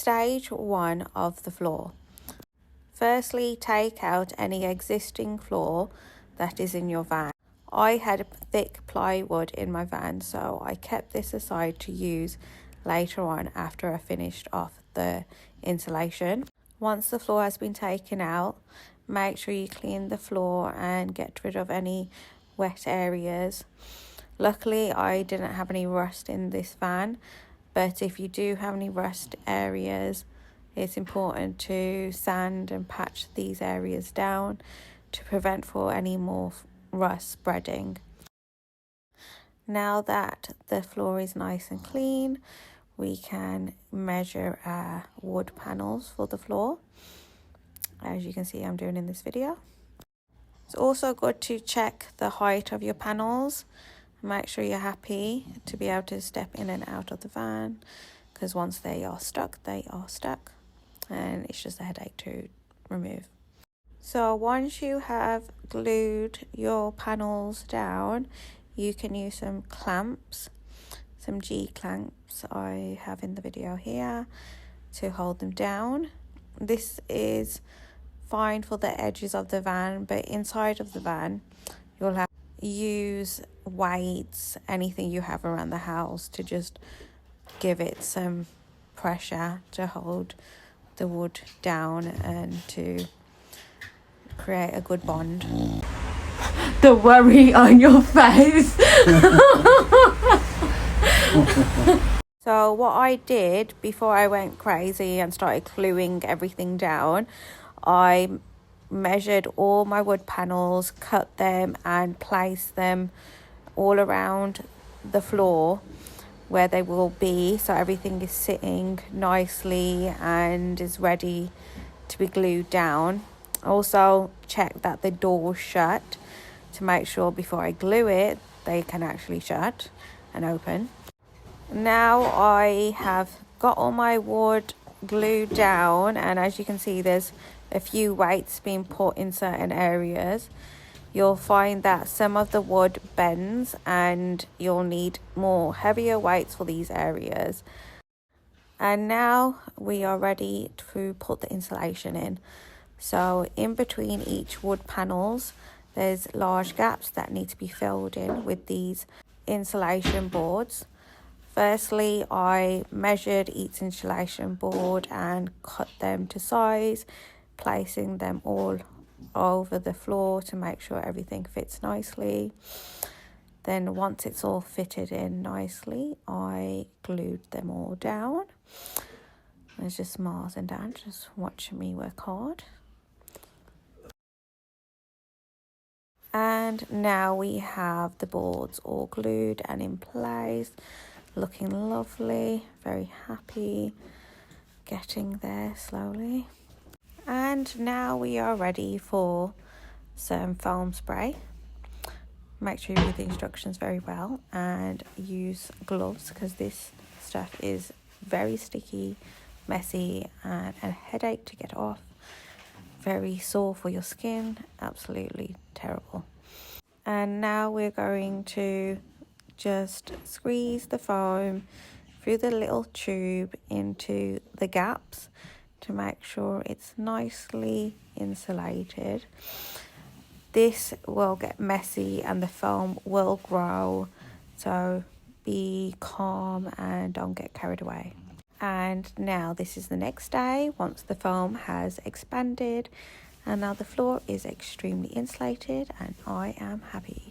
stage 1 of the floor. Firstly, take out any existing floor that is in your van. I had thick plywood in my van, so I kept this aside to use later on after I finished off the insulation. Once the floor has been taken out, make sure you clean the floor and get rid of any wet areas. Luckily, I didn't have any rust in this van, but if you do have any rust areas, it's important to sand and patch these areas down to prevent for any more rust spreading. Now that the floor is nice and clean, we can measure our wood panels for the floor, as you can see I'm doing in this video. It's also good to check the height of your panels. Make sure you're happy to be able to step in and out of the van, because once they are stuck, and it's just a headache to remove. So once you have glued your panels down, you can use some clamps, some G clamps I have in the video here, to hold them down. This is fine for the edges of the van, but inside of the van you'll have to use weights, anything you have around the house, to just give it some pressure to hold the wood down and to create a good bond. The worry on your face. So what I did before I went crazy and started gluing everything down, I measured all my wood panels, cut them and placed them all around the floor where they will be, so everything is sitting nicely and is ready to be glued down. Also check that the door's shut to make sure before I glue it they can actually shut and open. Now I have got all my wood glued down, and as you can see there's a few weights being put in certain areas. You'll find that some of the wood bends and you'll need more heavier weights for these areas. And now we are ready to put the insulation in. So in between each wood panels there's large gaps that need to be filled in with these insulation boards. Firstly, I measured each insulation board and cut them to size, placing them all over the floor to make sure everything fits nicely. Then once it's all fitted in nicely, I glued them all down. There's just Mars and Dan just watching me work hard. And now we have the boards all glued and in place, looking lovely, very happy, getting there slowly. And now we are ready for some foam spray. Make sure you read the instructions very well and use gloves, because this stuff is very sticky, messy and a headache to get off. Very sore for your skin, absolutely terrible. And now we're going to just squeeze the foam through the little tube into the gaps to make sure it's nicely insulated. This will get messy and the foam will grow, so be calm and don't get carried away. And now this is the next day, once the foam has expanded, and now the floor is extremely insulated and I am happy.